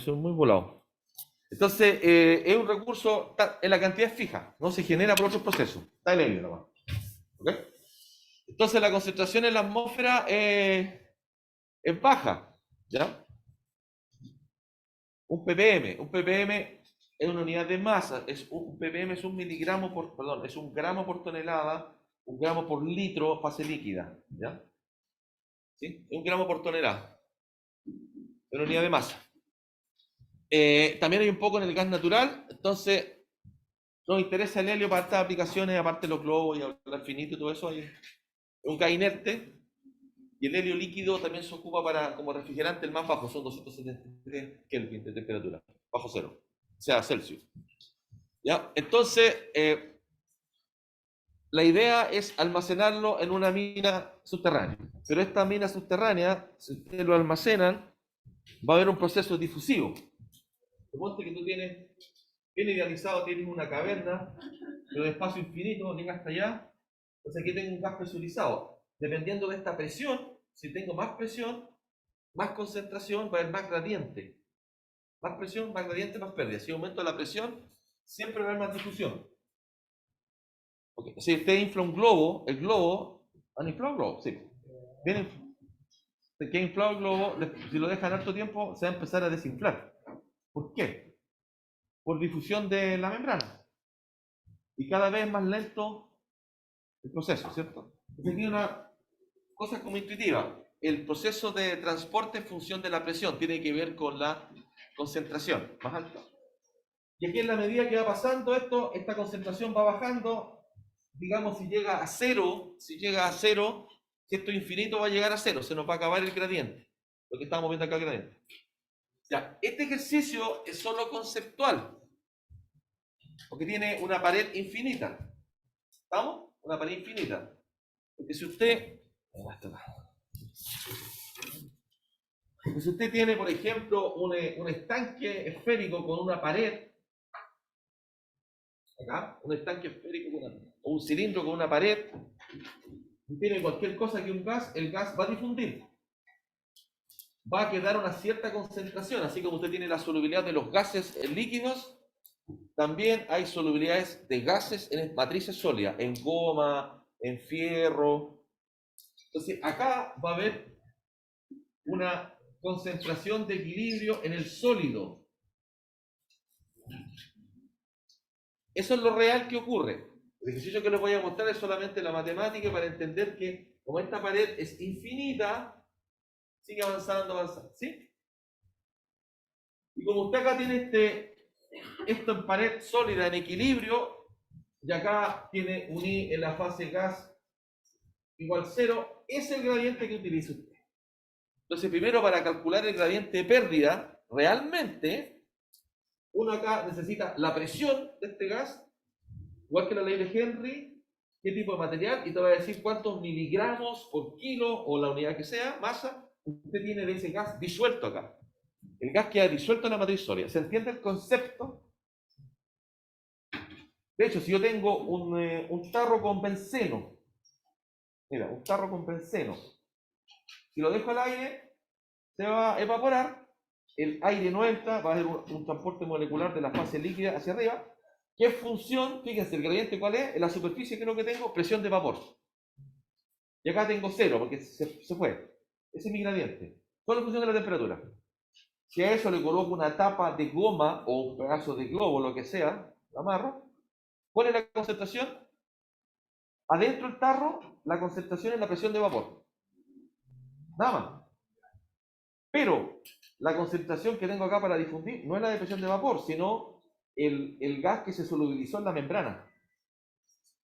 Soy muy volado. Entonces, es un recurso, en la cantidad es fija, no se genera por otros procesos. Está el helio nomás. ¿Ok? Entonces, la concentración en la atmósfera es baja. ¿Ya? Un ppm es una unidad de masa. Un ppm es un miligramo por, perdón, es un gramo por tonelada, un gramo por litro fase líquida. ¿Ya? ¿Sí? Un gramo por tonelada. Es una unidad de masa. También hay un poco en el gas natural, entonces nos interesa el helio para estas aplicaciones, aparte de los globos y hablar finito y todo eso. Es un gas inerte y el helio líquido también se ocupa para como refrigerante el más bajo, son 273 Kelvin de temperatura, bajo cero, o sea, Celsius. ¿Ya? Entonces, la idea es almacenarlo en una mina subterránea, pero esta mina subterránea, si ustedes lo almacenan, va a haber un proceso difusivo. Suponte que tú tienes, bien idealizado, tienes una caverna, pero de espacio infinito, llega hasta allá. Entonces aquí tengo un gas presurizado. Dependiendo de esta presión, si tengo más presión, más concentración, va a haber más gradiente. Más presión, más gradiente, más pérdida. Si aumento la presión, siempre va a haber más difusión. Okay. Si usted infla un globo, el globo, ¿han inflado un globo? Sí. Bien, que inflado el globo, si lo dejan harto tiempo, se va a empezar a desinflar. ¿Por qué? Por difusión de la membrana. Y cada vez más lento el proceso, ¿cierto? Entonces aquí una cosa como intuitiva. El proceso de transporte en función de la presión tiene que ver con la concentración más alta. Y aquí en la medida que va pasando esto, esta concentración va bajando, digamos si llega a cero, si esto infinito va a llegar a cero, se nos va a acabar el gradiente, lo que estamos viendo acá el gradiente. Ya, este ejercicio es solo conceptual, porque tiene una pared infinita. ¿Estamos? Una pared infinita. Porque si usted... Si usted tiene, por ejemplo, un estanque esférico con una pared, acá, un estanque esférico o un cilindro con una pared, y tiene cualquier cosa que un gas, el gas va a difundir. Va a quedar una cierta concentración, así como usted tiene la solubilidad de los gases en líquidos, también hay solubilidades de gases en matrices sólidas, en goma, en fierro. Entonces, acá va a haber una concentración de equilibrio en el sólido. Eso es lo real que ocurre. El ejercicio que les voy a mostrar es solamente la matemática para entender que como esta pared es infinita, sigue avanzando, avanzando. ¿Sí? Y como usted acá tiene esto en pared sólida en equilibrio, y acá tiene un I en la fase gas igual cero, es el gradiente que utiliza usted. Entonces, primero para calcular el gradiente de pérdida, realmente, uno acá necesita la presión de este gas, igual que la ley de Henry, qué tipo de material, y te va a decir cuántos miligramos por kilo o la unidad que sea, masa, usted tiene de ese gas disuelto acá. El gas queda disuelto en la matriz sólida. ¿Se entiende el concepto? De hecho, si yo tengo un tarro con benceno, mira, un tarro con benceno, si lo dejo al aire, se va a evaporar, el aire no entra, va a haber un transporte molecular de la fase líquida hacia arriba. ¿Qué función? Fíjense, el gradiente cuál es, en la superficie creo que tengo presión de vapor. Y acá tengo cero, porque se fue. Ese es mi gradiente. ¿Cuál es la función de la temperatura? Si a eso le coloco una tapa de goma o un pedazo de globo, lo que sea, lo amarro, ¿cuál es la concentración? Adentro del tarro, la concentración es la presión de vapor. Nada más. Pero la concentración que tengo acá para difundir no es la de presión de vapor, sino el gas que se solubilizó en la membrana.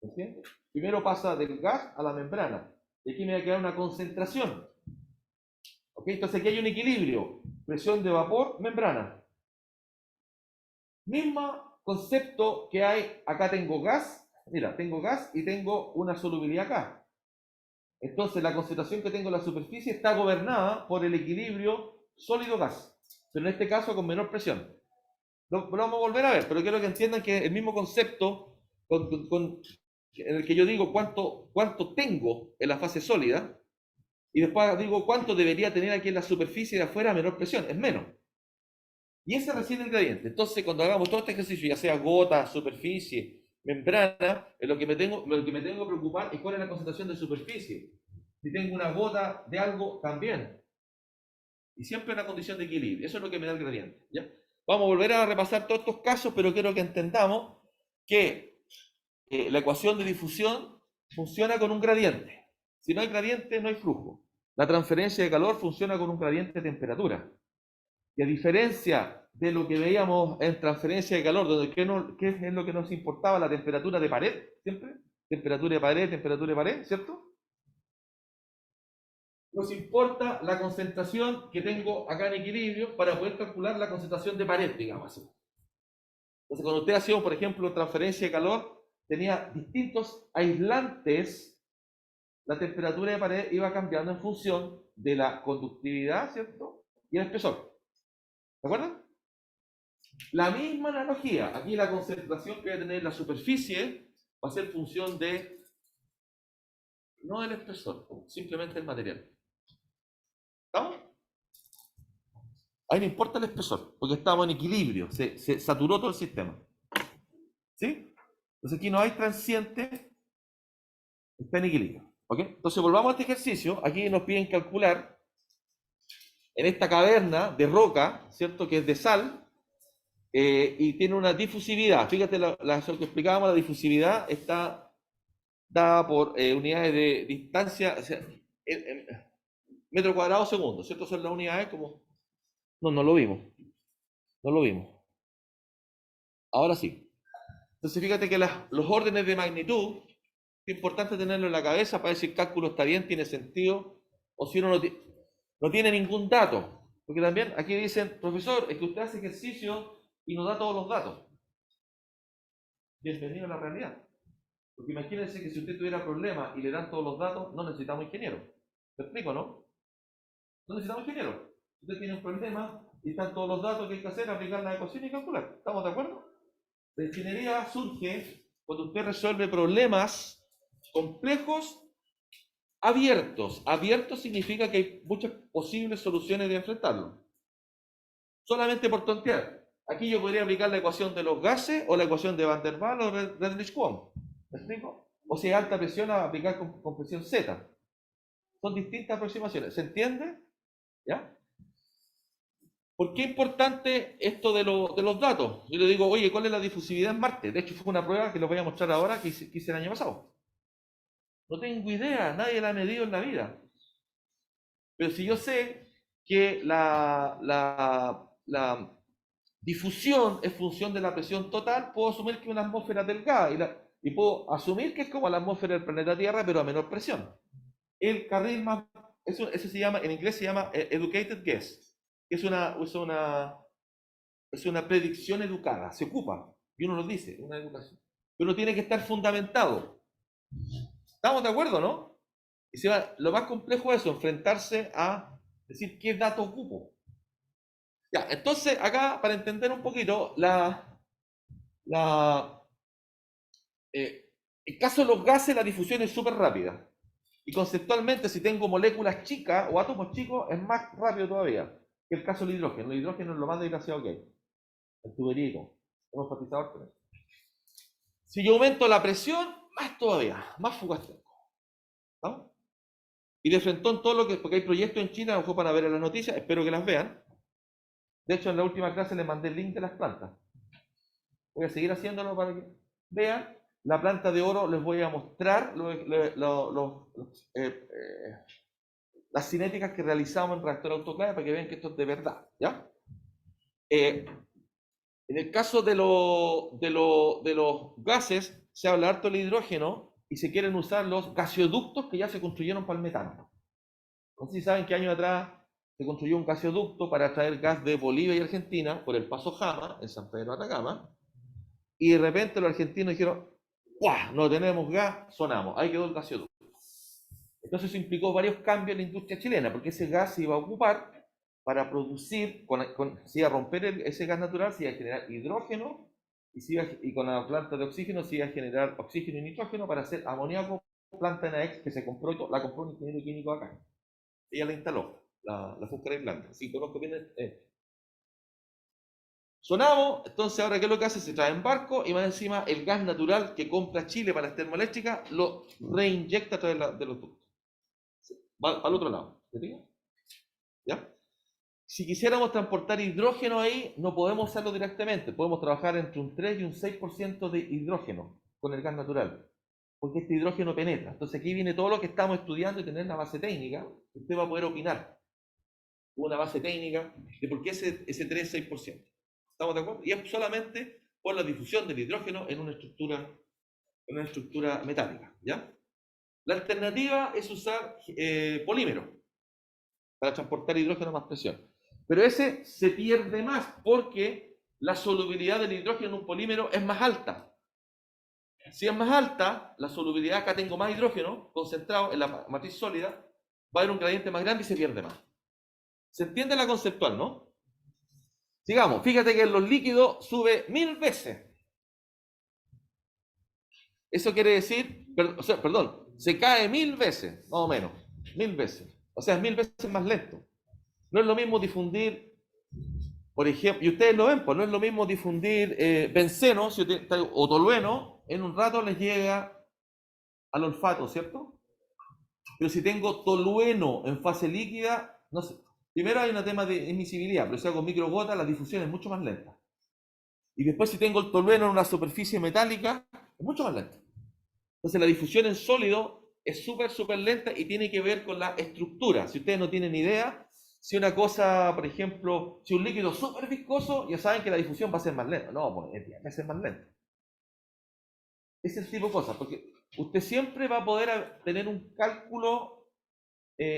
¿Entiendes? Primero pasa del gas a la membrana. Y aquí me va a quedar una concentración. ¿Ok? Entonces aquí hay un equilibrio. Presión de vapor, membrana. Mismo concepto que hay, acá tengo gas, mira, tengo gas y tengo una solubilidad acá. Entonces la concentración que tengo en la superficie está gobernada por el equilibrio sólido-gas, pero en este caso con menor presión. Lo vamos a volver a ver, pero quiero que entiendan que el mismo concepto en el que yo digo cuánto tengo en la fase sólida y después digo cuánto debería tener aquí en la superficie de afuera a menor presión, es menos. Y ese recién es el gradiente. Entonces, cuando hagamos todo este ejercicio, ya sea gota, superficie, membrana, lo que me tengo que preocupar es cuál es la concentración de superficie. Si tengo una gota de algo, también. Y siempre en una condición de equilibrio. Eso es lo que me da el gradiente. ¿Ya? Vamos a volver a repasar todos estos casos, pero quiero que entendamos que la ecuación de difusión funciona con un gradiente. Si no hay gradiente, no hay flujo. La transferencia de calor funciona con un gradiente de temperatura. Y a diferencia de lo que veíamos en transferencia de calor, donde ¿qué es lo que nos importaba? La temperatura de pared, siempre. Temperatura de pared, ¿cierto? Nos importa la concentración que tengo acá en equilibrio para poder calcular la concentración de pared, digamos así. Entonces, cuando usted hacía, por ejemplo, transferencia de calor, tenía distintos aislantes, la temperatura de pared iba cambiando en función de la conductividad, ¿cierto? Y el espesor. ¿De acuerdo? La misma analogía, aquí la concentración que va a tener la superficie va a ser función de, no del espesor, simplemente el material. ¿Estamos? Ahí no importa el espesor, porque estamos en equilibrio, se saturó todo el sistema. ¿Sí? Entonces aquí no hay transiente, está en equilibrio. ¿Ok? Entonces volvamos a este ejercicio, aquí nos piden calcular en esta caverna de roca, ¿cierto? Que es de sal, y tiene una difusividad. Fíjate, lo que explicábamos, la difusividad está dada por unidades de distancia, o sea, metro cuadrado segundo, ¿cierto? Son las unidades como... No, no lo vimos, no lo vimos. Ahora sí. Entonces fíjate que los órdenes de magnitud, es importante tenerlo en la cabeza para ver si el cálculo está bien, tiene sentido, o si uno no tiene ningún dato. Porque también aquí dicen, profesor, es que usted hace ejercicio y nos da todos los datos. Bienvenido a la realidad. Porque imagínense que si usted tuviera problemas y le dan todos los datos, no necesitamos ingeniero. ¿Te explico, no? No necesitamos ingeniero. Si usted tiene un problema y están todos los datos que hay que hacer, aplicar la ecuación y calcular. ¿Estamos de acuerdo? La ingeniería surge cuando usted resuelve problemas complejos abiertos. Abiertos significa que hay muchas posibles soluciones de enfrentarlo. Solamente por tontear. Aquí yo podría aplicar la ecuación de los gases o la ecuación de Van der Waals o Redlich-Kwon. ¿Me explico? O si hay alta presión, a aplicar con presión Z. Son distintas aproximaciones. ¿Se entiende? ¿Ya? ¿Por qué es importante esto de los datos? Yo le digo, oye, ¿cuál es la difusividad en Marte? De hecho, fue una prueba que les voy a mostrar ahora que hice el año pasado. No tengo idea, nadie la ha medido en la vida. Pero si yo sé que la difusión es función de la presión total, puedo asumir que una atmósfera delgada y puedo asumir que es como la atmósfera del planeta Tierra, pero a menor presión. El carril más, eso se llama, en inglés se llama educated guess, que es una predicción educada, se ocupa, y uno lo dice, una educación. Pero uno tiene que estar fundamentado. ¿Estamos de acuerdo, no? Y lo más complejo es eso, enfrentarse a decir qué dato ocupo. Ya, entonces acá, para entender un poquito, la, en caso de los gases, la difusión es súper rápida. Y conceptualmente, si tengo moléculas chicas o átomos chicos, es más rápido todavía que el caso del hidrógeno. El hidrógeno es lo más desgraciado que hay. El tuberito. Hemos enfatizado con eso. Si yo aumento la presión, más todavía, más fugaz tengo. ¿No? Y de frente en todo lo que, porque hay proyectos en China, a lo mejor para ver en las noticias, espero que las vean. De hecho, en la última clase les mandé el link de las plantas. Voy a seguir haciéndolo para que vean. La planta de oro les voy a mostrar las cinéticas que realizamos en reactor autoclave para que vean que esto es de verdad. ¿Ya? En el caso de los gases, se habla harto del hidrógeno y se quieren usar los gaseoductos que ya se construyeron para el metano. No sé si saben que años atrás se construyó un gaseoducto para traer gas de Bolivia y Argentina por el Paso Jama, en San Pedro de Atacama, y de repente los argentinos dijeron, ¡guau! No tenemos gas, sonamos, ahí quedó el gaseoducto. Entonces eso implicó varios cambios en la industria chilena, porque ese gas se iba a ocupar para producir, se iba a romper ese gas natural, se iba a generar hidrógeno, y con la planta de oxígeno se iba a generar oxígeno y nitrógeno para hacer amoníaco, planta NAEX que se compró, la compró un ingeniero químico acá. Ella la instaló, la Fuscaray Blanca. Sí, conozco bien. Sonamos, entonces ahora ¿qué es lo que hace? Se trae en barco y más encima el gas natural que compra Chile para las termoeléctricas lo reinyecta a través de los ductos. Va al otro lado. ¿Te fijas? ¿Ya? Si quisiéramos transportar hidrógeno ahí, no podemos hacerlo directamente. Podemos trabajar entre un 3 y un 6% de hidrógeno con el gas natural. Porque este hidrógeno penetra. Entonces aquí viene todo lo que estamos estudiando y tener la base técnica. Usted va a poder opinar. Una base técnica de por qué ese 3-6%. ¿Estamos de acuerdo? Y es solamente por la difusión del hidrógeno en una estructura metálica. ¿Ya? La alternativa es usar polímero para transportar hidrógeno a más presión. Pero ese se pierde más porque la solubilidad del hidrógeno en un polímero es más alta. Si es más alta, la solubilidad, acá tengo más hidrógeno concentrado en la matriz sólida, va a haber un gradiente más grande y se pierde más. ¿Se entiende la conceptual, no? Sigamos, fíjate que en los líquidos sube 1000 veces. Eso quiere decir, perdón, se cae 1000 veces, más o menos, 1000 veces. O sea, es 1000 veces más lento. No es lo mismo difundir, por ejemplo, y ustedes lo ven, pues no es lo mismo difundir benceno o tolueno, en un rato les llega al olfato, ¿cierto? Pero si tengo tolueno en fase líquida, no sé. Primero hay un tema de emisibilidad, pero si hago microgotas, la difusión es mucho más lenta. Y después si tengo el tolueno en una superficie metálica, es mucho más lenta. Entonces la difusión en sólido es súper lenta y tiene que ver con la estructura. Si ustedes no tienen idea, si una cosa, por ejemplo, si un líquido es súper viscoso, ya saben que la difusión va a ser más lenta. No, pues va a ser más lenta. Ese tipo de cosas, porque usted siempre va a poder tener un cálculo,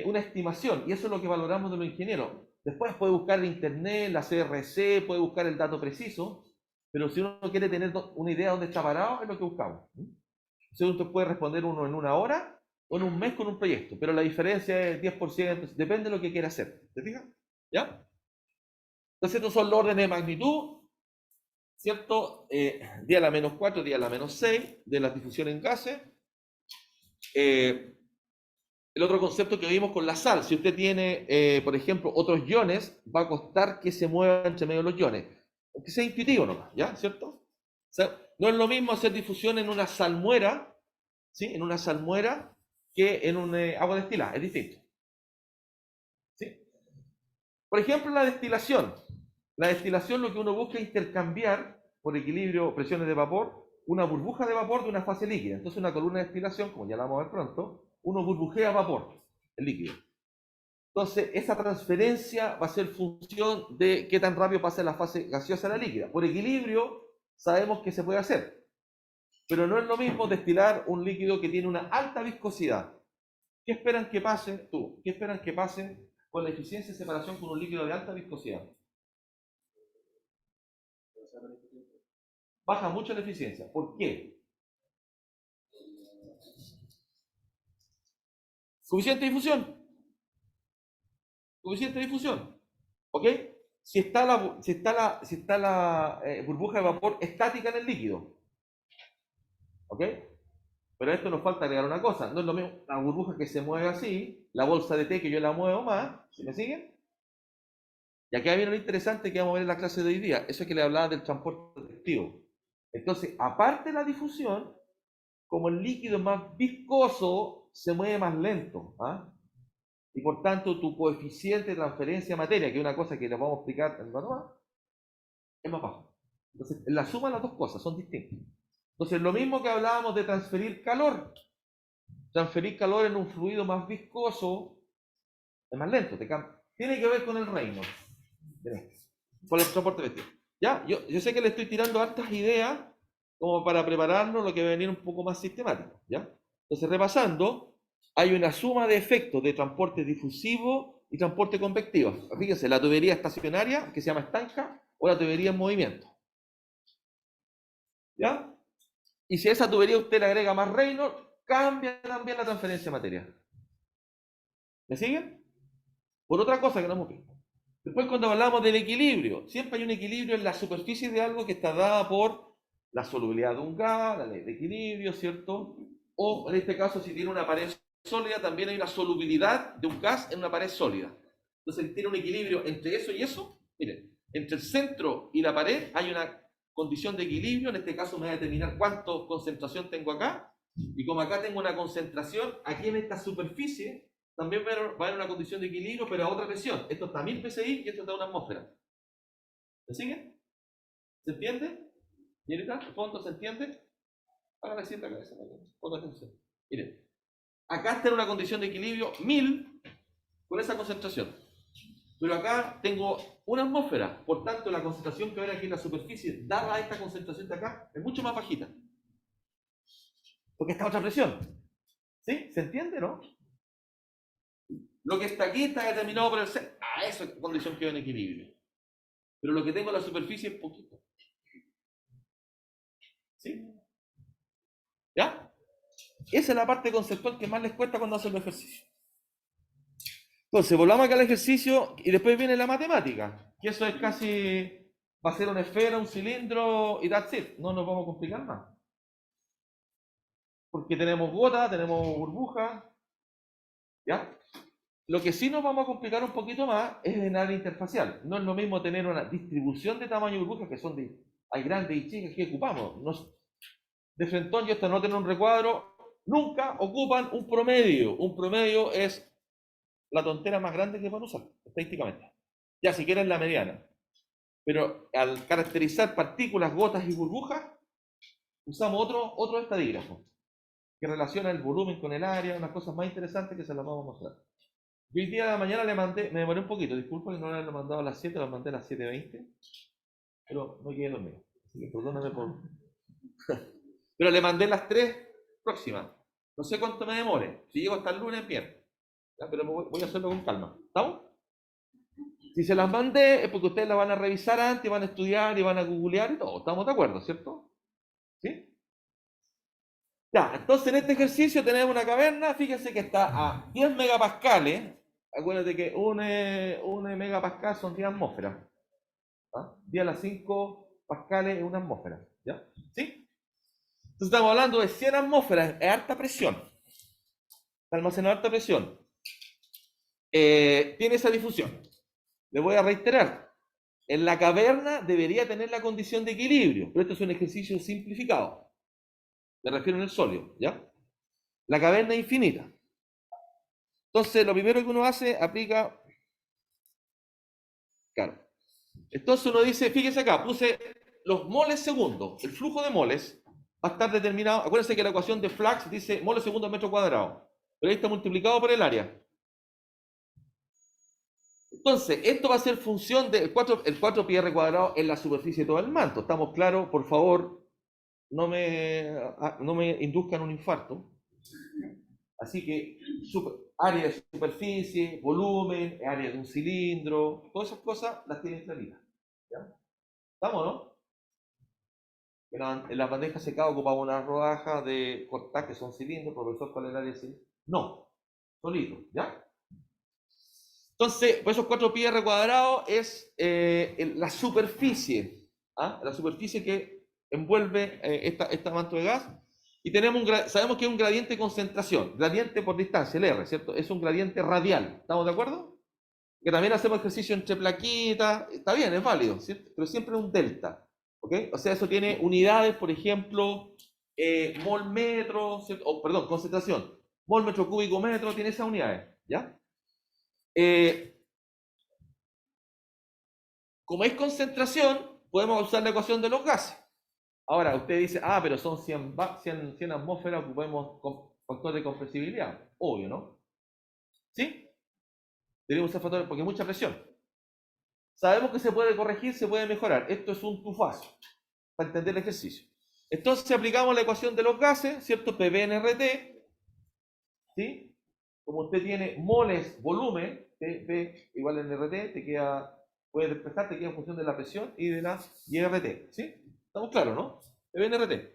una estimación, y eso es lo que valoramos de los ingenieros. Después puede buscar en internet, la CRC, puede buscar el dato preciso, pero si uno quiere tener una idea de dónde está parado, es lo que buscamos. Entonces usted puede responder uno en una hora o en un mes con un proyecto, pero la diferencia es 10%, depende de lo que quiera hacer. ¿Te fijas? ¿Ya? Entonces estos son los órdenes de magnitud, ¿cierto? Día a la menos 4, día a la menos 6 de la difusión en gases. El otro concepto que vimos con la sal, si usted tiene, por ejemplo, otros iones, va a costar que se muevan entre medio de los iones. Que sea intuitivo nomás, ¿ya? ¿Cierto? O sea, no es lo mismo hacer difusión en una salmuera, ¿sí? En una salmuera que en un agua destilada, es distinto. ¿Sí? Por ejemplo, la destilación. La destilación lo que uno busca es intercambiar, por equilibrio, presiones de vapor, una burbuja de vapor de una fase líquida. Entonces una columna de destilación, como ya la vamos a ver pronto, uno burbujea vapor, el líquido. Entonces, esa transferencia va a ser función de qué tan rápido pasa la fase gaseosa a la líquida. Por equilibrio, sabemos que se puede hacer, pero no es lo mismo destilar un líquido que tiene una alta viscosidad. ¿Qué esperan que pase tú? ¿Qué esperan que pase con la eficiencia de separación con un líquido de alta viscosidad? Baja mucho la eficiencia. ¿Por qué? Suficiente difusión. Suficiente difusión. ¿Ok? Si está la burbuja de vapor estática en el líquido. ¿Ok? Pero a esto nos falta agregar una cosa. No es lo mismo la burbuja que se mueve así, la bolsa de té que yo la muevo más. ¿Se me siguen? Y acá viene lo interesante que vamos a ver en la clase de hoy día. Eso es que le hablaba del transporte efectivo. Entonces, aparte de la difusión, como el líquido es más viscoso, se mueve más lento. ¿Ah? Y por tanto, tu coeficiente de transferencia de materia, que es una cosa que les vamos a explicar en manual, es más bajo. Entonces, la suma de las dos cosas son distintas. Entonces, lo mismo que hablábamos de transferir calor en un fluido más viscoso es más lento. Tiene que ver con el Reynolds, con el transporte vestido. ¿Ya? Yo sé que le estoy tirando hartas ideas como para prepararnos lo que va a venir un poco más sistemático. ¿Ya? Entonces, repasando, hay una suma de efectos de transporte difusivo y transporte convectivo. Fíjense, la tubería estacionaria, que se llama estanca, o la tubería en movimiento. ¿Ya? Y si a esa tubería usted le agrega más Reynolds, cambia también la transferencia de materia. ¿Me siguen? Por otra cosa que no hemos visto. Después, cuando hablamos del equilibrio, siempre hay un equilibrio en la superficie de algo que está dada por la solubilidad de un gas, la ley de equilibrio, ¿cierto? O en este caso, si tiene una pared sólida, también hay una solubilidad de un gas en una pared sólida. Entonces, tiene un equilibrio entre eso y eso. Miren, entre el centro y la pared hay una condición de equilibrio. En este caso me va a determinar cuánta concentración tengo acá. Y como acá tengo una concentración, aquí en esta superficie también va a haber una condición de equilibrio, pero a otra presión. Esto está a 1000 psi y esto está a una atmósfera. ¿Me siguen? ¿Se entiende? ¿Y ahorita el fondo se entiende? Háganle así en la cabeza. Pongan atención. Miren, acá está en una condición de equilibrio 1000 con esa concentración. Pero acá tengo una atmósfera. Por tanto, la concentración que va a haber aquí en la superficie, dada esta concentración de acá, es mucho más bajita. Porque está a otra presión. ¿Sí? ¿Se entiende, no? Lo que está aquí está determinado por el centro. Ah, eso es condición que va en equilibrio. Pero lo que tengo en la superficie es poquito. ¿Sí? ¿Ya? Esa es la parte conceptual que más les cuesta cuando hacen el ejercicio. Entonces, volvamos acá al ejercicio y después viene la matemática. Que eso es casi, va a ser una esfera, un cilindro y that's it. No nos vamos a complicar más. Porque tenemos gotas, tenemos burbujas. ¿Ya? Lo que sí nos vamos a complicar un poquito más es en área interfacial. No es lo mismo tener una distribución de tamaño de burbujas que son hay grandes y chicas que ocupamos. De frentón y esto no tener un recuadro, nunca ocupan un promedio. Un promedio es la tontera más grande que pueden usar, estadísticamente. Ya si quieren la mediana. Pero al caracterizar partículas, gotas y burbujas, usamos otro estadígrafo que relaciona el volumen con el área, unas cosas más interesantes que se las vamos a mostrar. Yo el día de la mañana le mandé, me demoré un poquito, disculpa que no le he mandado a las 7, lo mandé a las 7:20, pero no quedé dormido, así que perdóname por... Pero le mandé las 3 próximas, no sé cuánto me demore, si llego hasta el lunes, bien, ¿ya? Pero voy a hacerlo con calma, ¿estamos? Si se las mandé es porque ustedes las van a revisar antes, van a estudiar y van a googlear y todo, ¿estamos de acuerdo, cierto? ¿Sí? Ya, entonces en este ejercicio tenemos una caverna, fíjense que está a 10 megapascales. Acuérdate que un megapascal son 10 atmósferas. ¿Ah? 10 a las 5 pascales es una atmósfera. ¿Ya? ¿Sí? Entonces estamos hablando de 100 atmósferas, es alta presión. Está almacenado alta presión. Tiene esa difusión. Le voy a reiterar. En la caverna debería tener la condición de equilibrio, pero esto es un ejercicio simplificado. Me refiero en el sólido, ¿ya? La caverna es infinita. Entonces, lo primero que uno hace, aplica... Claro. Entonces uno dice, fíjese acá, puse los moles segundos. El flujo de moles va a estar determinado. Acuérdense que la ecuación de Flux dice moles segundos metro cuadrado. Pero ahí está multiplicado por el área. Entonces, esto va a ser función del 4 pi r cuadrado en la superficie de todo el manto. ¿Estamos claros? Por favor, no me induzcan un infarto. Así que área de superficie, volumen, área de un cilindro, todas esas cosas las tienen claritas. ¿Ya? ¿Estamos, no? En la bandeja secada ocupaba una rodaja de cortar que son cilindros, profesor, ¿cuál es el área de cilindro? No, solito, ¿ya? Entonces, por esos 4 pi r cuadrado es la superficie, ¿ah? La superficie que envuelve esta manto de gas. Y sabemos que es un gradiente de concentración, gradiente por distancia, el R, ¿cierto? Es un gradiente radial, ¿estamos de acuerdo? Que también hacemos ejercicio entre plaquitas, está bien, es válido, ¿cierto? Pero siempre es un delta, ¿ok? O sea, eso tiene unidades, por ejemplo, mol metro, perdón, concentración, mol metro cúbico metro, tiene esas unidades, ¿ya? Como es concentración, podemos usar la ecuación de los gases. Ahora, usted dice, pero son 100 atmósferas, ocupemos factor de compresibilidad. Obvio, ¿no? ¿Sí? Debemos usar factores porque hay mucha presión. Sabemos que se puede corregir, se puede mejorar. Esto es un tufazo para entender el ejercicio. Entonces aplicamos la ecuación de los gases, ¿cierto? PV/RT, ¿sí? Como usted tiene moles, volumen, P igual en RT, puedes despejar, te queda en función de la presión y de la IRT, ¿sí? ¿Estamos claros, no? PV/RT.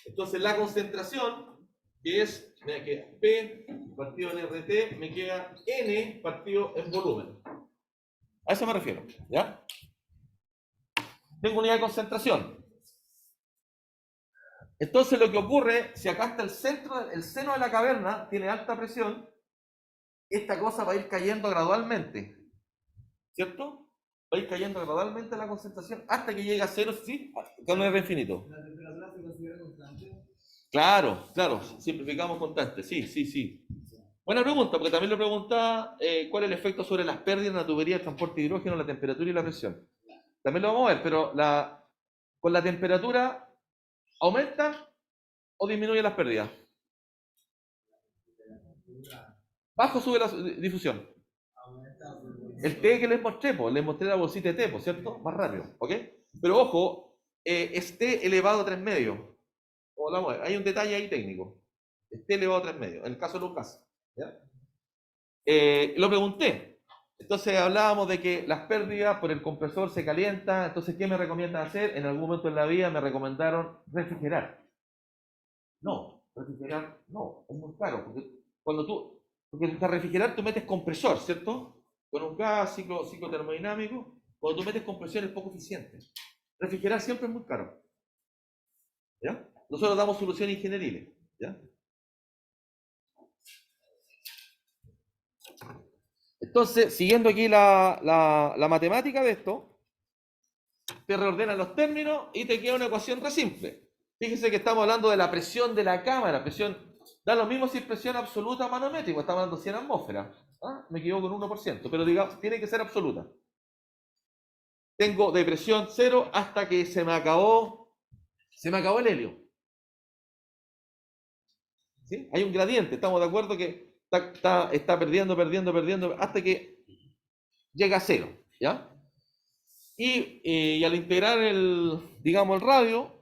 Entonces la concentración, que es, mira, que P partido en RT, me queda N partido en volumen. A eso me refiero, ¿ya? Tengo unidad de concentración. Entonces lo que ocurre, si acá está el centro, el seno de la caverna tiene alta presión, esta cosa va a ir cayendo gradualmente, ¿cierto? Va a ir cayendo gradualmente la concentración hasta que llegue a cero, ¿sí? Con R infinito. ¿La temperatura se considera constante? Claro, claro, simplificamos constante, sí, sí, sí. Buena pregunta, porque también lo preguntaba cuál es el efecto sobre las pérdidas en la tubería de transporte de hidrógeno, la temperatura y la presión. También lo vamos a ver, pero con la temperatura aumenta o disminuye las pérdidas. Bajo sube la difusión. El T que les mostré, pues, les mostré la bolsita de T, pues, ¿cierto? Más rápido, ¿ok? Pero ojo, es T elevado a 3 medios. Hay un detalle ahí técnico. Es T elevado a 3 medios, en el caso de Lucas. ¿Ya? Lo pregunté. Entonces hablábamos de que las pérdidas por el compresor se calientan. Entonces, ¿qué me recomiendan hacer? En algún momento en la vida me recomendaron refrigerar. No, refrigerar no, es muy caro. Porque para refrigerar tú metes compresor, ¿cierto? Con un gas, ciclo termodinámico. Cuando tú metes compresión es poco eficiente. Refrigerar siempre es muy caro. ¿Ya? Nosotros damos soluciones ingenieriles. ¿Ya? Entonces, siguiendo aquí la matemática de esto, te reordenan los términos y te queda una ecuación re simple. Fíjese que estamos hablando de la presión de la cámara. Da lo mismo si es presión absoluta o manométrica. Estamos hablando de 100 atmósferas. ¿Ah? Me equivoco en 1%, pero digamos, tiene que ser absoluta. Tengo de presión cero hasta que se me acabó el helio. ¿Sí? Hay un gradiente, estamos de acuerdo que está perdiendo, hasta que llega a cero. ¿Ya? Y al integrar digamos, el radio,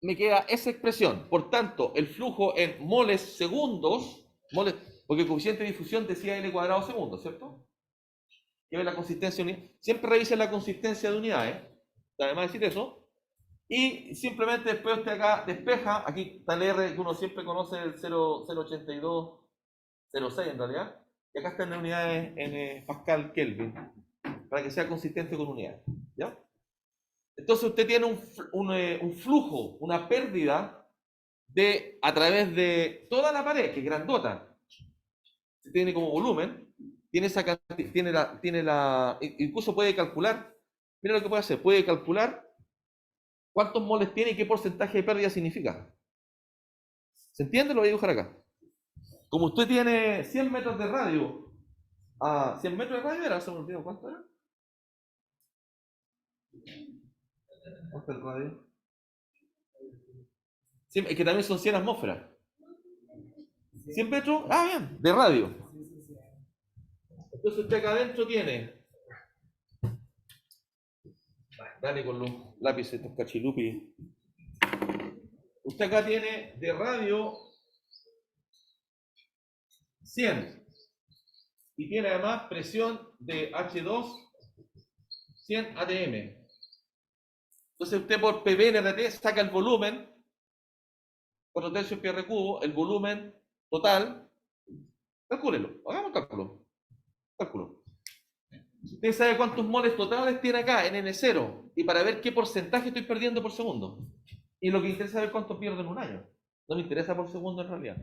me queda esa expresión. Por tanto, el flujo en moles segundos, porque el coeficiente de difusión decía L cuadrado segundo, ¿cierto? Que ve la consistencia de unidades. Siempre revisen la consistencia de unidades. Además de decir eso. Y simplemente después usted acá despeja. Aquí está el R que uno siempre conoce, el 0,082, 0,6 en realidad. Y acá están en unidades en Pascal Kelvin. Para que sea consistente con unidades. ¿Ya? Entonces usted tiene un flujo, una pérdida a través de toda la pared, que es grandota. Tiene como volumen, tiene esa incluso puede calcular, mira lo que puede hacer, puede calcular cuántos moles tiene y qué porcentaje de pérdida significa. ¿Se entiende? Lo voy a dibujar acá. Como usted tiene 100 metros de radio, 100 metros de radio era, se me olvidó, ¿cuánto era? ¿Cuánto es el radio? Sí, es que también son 100 atmósferas. 100 metros, bien, de radio. Entonces usted acá adentro tiene, dale con los lápices, estos cachilupis. Usted acá tiene de radio 100 y tiene además presión de H2 100 atm. Entonces usted por PV saca el volumen, 4 tercios PR cubo, el volumen total. Calcúlelo, hagamos cálculo. Usted sabe cuántos moles totales tiene acá en N0 y para ver qué porcentaje estoy perdiendo por segundo. Y lo que interesa es saber cuánto pierdo en un año. No me interesa por segundo en realidad.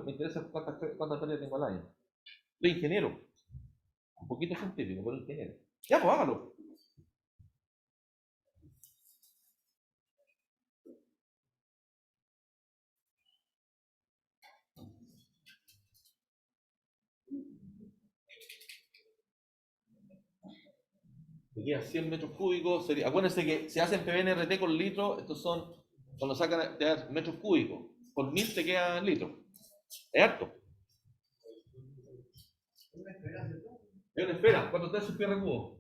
Me interesa cuántas pérdidas tengo al año. Soy ingeniero. Un poquito científico, pero ingeniero. Ya, pues hágalo. Me queda 100 metros cúbicos. Acuérdense que se hacen PBNRT con litros. Estos son, cuando sacan metros cúbicos. Por 1000 te quedan litros. Es harto. Es una esfera. ¿Cuánto te su PR cubo?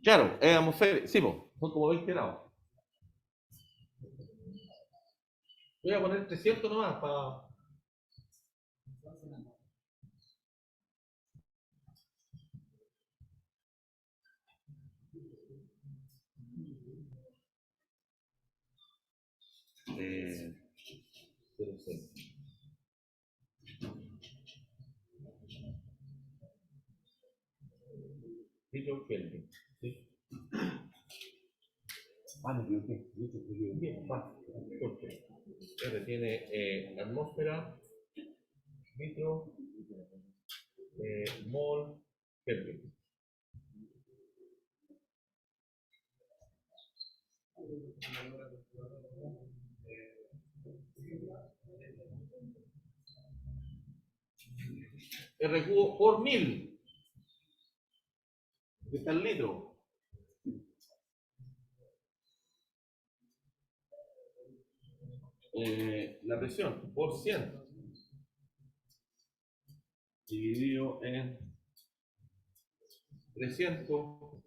Claro, es atmosférico. Sí, son como 20 grados. Voy a poner 300 nomás para. 0,6. Litro Kelvin. ¿Sí? Me equivoqué. Bien, va. R tiene atmósfera, litro, mol, Kelvin. R cubo por 1000. Aquí está el litro. La presión por 100 dividido en 300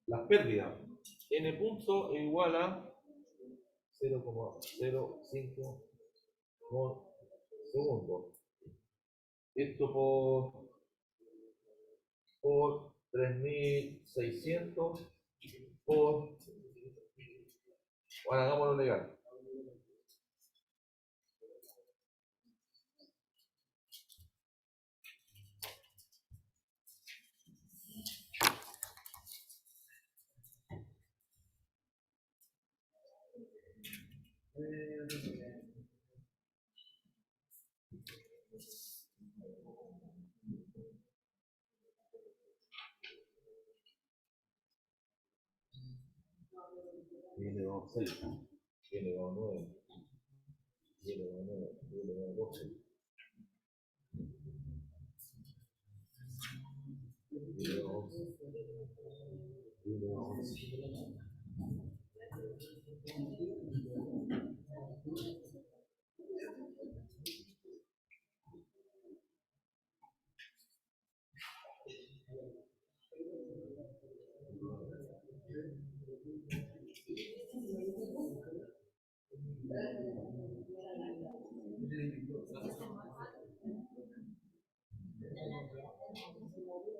las pérdidas. N punto es igual a 0,05 por segundo. Esto por 3600 por, bueno, hagámoslo legal. Elevado a 6, elevado a 9, elevado a 9, elevado a 12, elevado a 11, elevado a 11.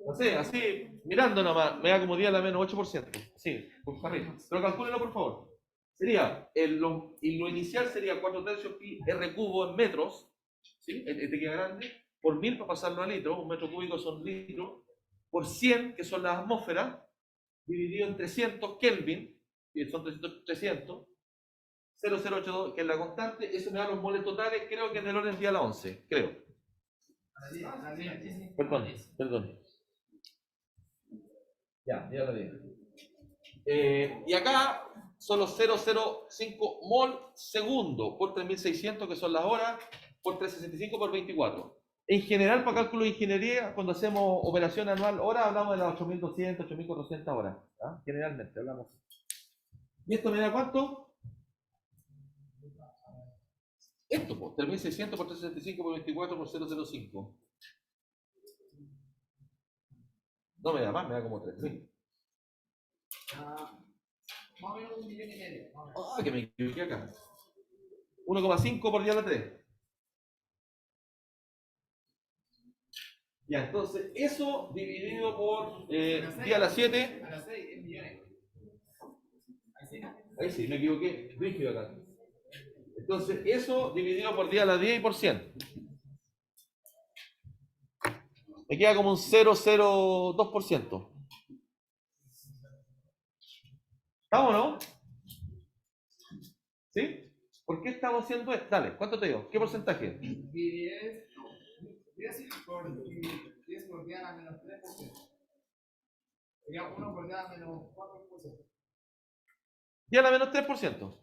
No sé, así, mirando nomás, me da como 10 a la menos 8%. Sí, por arriba. Pero calcúlenlo, por favor. Sería, lo inicial sería 4 tercios pi r cubo en metros, ¿sí? Este queda grande, por 1000 para pasarlo a litros, un metro cúbico son litros, por 100, que son las atmósferas, dividido en 300 Kelvin, que son 300, 0082, que es la constante, eso me da los moles totales, creo que en el orden día a la 11, creo. Perdón. Ya la dije. Y acá son los 0,05 mol segundo por 3600, que son las horas, por 365 por 24. En general, para cálculo de ingeniería, cuando hacemos operación anual hora, hablamos de las 8200, 8400 horas. ¿Ah? Generalmente hablamos. ¿Y esto me da cuánto? Esto, pues, 3600 por 365 por 24 por 0,05. No me da más, me da como 3000. Más o menos 1,5 millones. Que me equivoqué acá. 1,5 por día a la 3. Ya, entonces, eso dividido por día a la 7. A la 6 es millones. Ahí sí, me equivoqué. Rígido acá. Entonces, eso dividido por día a la 10 y por 100. Me queda como un 0,02%. ¿Estamos o no? ¿Sí? ¿Por qué estamos haciendo esto? Dale, ¿cuánto te digo? ¿Qué porcentaje? 10 por día a la menos 3%. Sería 1 por día a la menos 4%. Día a la menos 3%.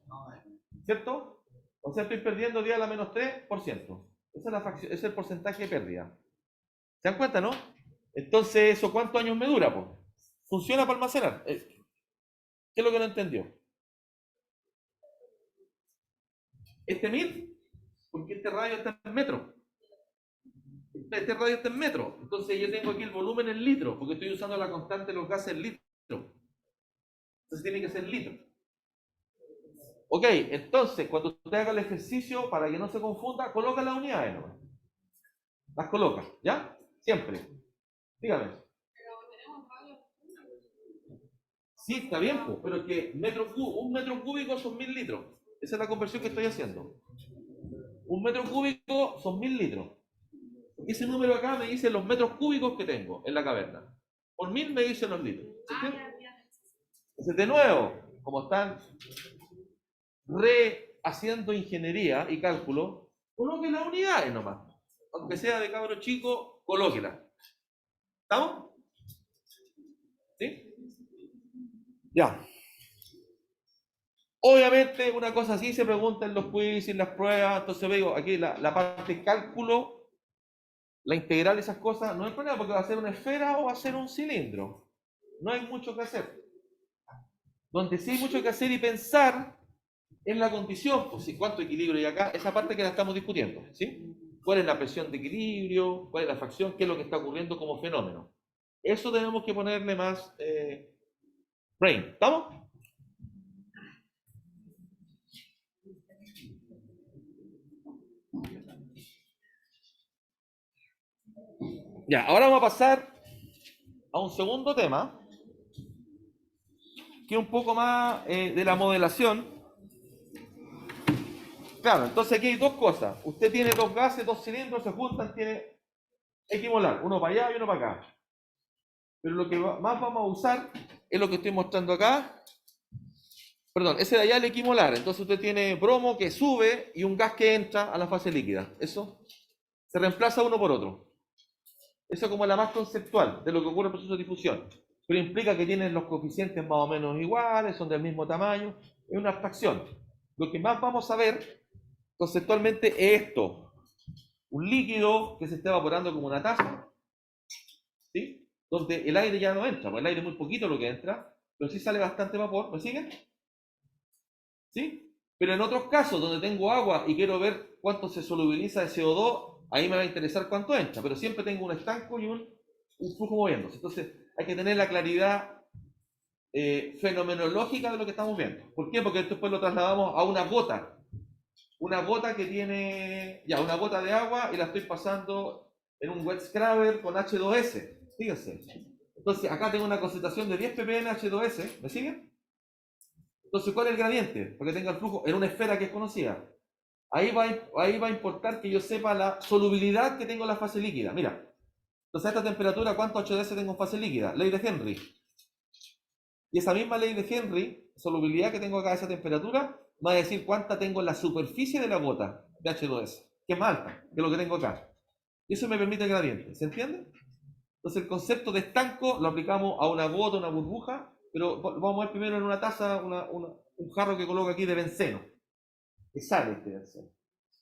¿Cierto? O sea, estoy perdiendo día a la menos 3%. Esa es la fracción, ese es el porcentaje de pérdida. ¿Se dan cuenta, no? Entonces, ¿eso cuántos años me dura? Pues? ¿Funciona para almacenar? ¿Qué es lo que no entendió? Este 1000, porque este radio está en metros. Este radio está en metros. Entonces yo tengo aquí el volumen en litros, porque estoy usando la constante de los gases en litros. Entonces tiene que ser litros. Ok, entonces, cuando usted haga el ejercicio, para que no se confunda, coloca las unidades, ¿no? Las coloca, ¿ya? Siempre. Dígame. Sí, está bien, pues, pero que un metro cúbico son 1000 litros. Esa es la conversión que estoy haciendo. Un metro cúbico son 1000 litros. Ese número acá me dice los metros cúbicos que tengo en la caverna. Por 1000 me dicen los litros. Entonces, de nuevo, como están rehaciendo ingeniería y cálculo, coloquen las unidades nomás. Aunque sea de cabro chico, colóquela. ¿Estamos? ¿Sí? Ya. Obviamente, una cosa así se pregunta en los quiz y en las pruebas. Entonces, veo aquí la parte de cálculo, la integral de esas cosas, no hay problema porque va a ser una esfera o va a ser un cilindro. No hay mucho que hacer. Donde sí hay mucho que hacer y pensar en la condición, pues si cuánto equilibrio hay acá, esa parte que la estamos discutiendo, ¿sí? ¿Cuál es la presión de equilibrio? ¿Cuál es la fracción? ¿Qué es lo que está ocurriendo como fenómeno? Eso tenemos que ponerle más brain. ¿Estamos? Ya, ahora vamos a pasar a un segundo tema, que es un poco más de la modelación. Claro, entonces aquí hay dos cosas. Usted tiene dos gases, dos cilindros, se juntan, tiene equimolar, uno para allá y uno para acá. Pero lo que más vamos a usar es lo que estoy mostrando acá. Perdón, ese de allá es el equimolar. Entonces usted tiene bromo que sube y un gas que entra a la fase líquida. Eso se reemplaza uno por otro. Eso es como la más conceptual de lo que ocurre en el proceso de difusión. Pero implica que tienen los coeficientes más o menos iguales, son del mismo tamaño. Es una abstracción. Lo que más vamos a ver conceptualmente es esto. Un líquido que se está evaporando como una taza, ¿sí? Donde el aire ya no entra, porque el aire es muy poquito lo que entra, pero sí sale bastante vapor. ¿Me siguen? ¿Sí? Pero en otros casos donde tengo agua y quiero ver cuánto se solubiliza de CO2, ahí me va a interesar cuánto entra, pero siempre tengo un estanco y un flujo moviéndose. Entonces hay que tener la claridad fenomenológica de lo que estamos viendo. ¿Por qué? Porque después lo trasladamos a una gota que tiene, ya, una gota de agua y la estoy pasando en un wet scrubber con H2S. Fíjense. Entonces acá tengo una concentración de 10 ppm H2S. ¿Me siguen? Entonces, ¿cuál es el gradiente? Para que tenga el flujo en una esfera que es conocida. Ahí va a importar que yo sepa la solubilidad que tengo en la fase líquida. Mira, entonces a esta temperatura, ¿cuánto H2S tengo en fase líquida? Ley de Henry. Y esa misma ley de Henry, solubilidad que tengo acá a esa temperatura, va a decir cuánta tengo en la superficie de la gota de H2S, que es más alta que lo que tengo acá. Y eso me permite el gradiente. ¿Se entiende? Entonces el concepto de estanco lo aplicamos a una gota, una burbuja, pero vamos a ver primero en una taza, un jarro que coloco aquí de benceno, que sale este benceno,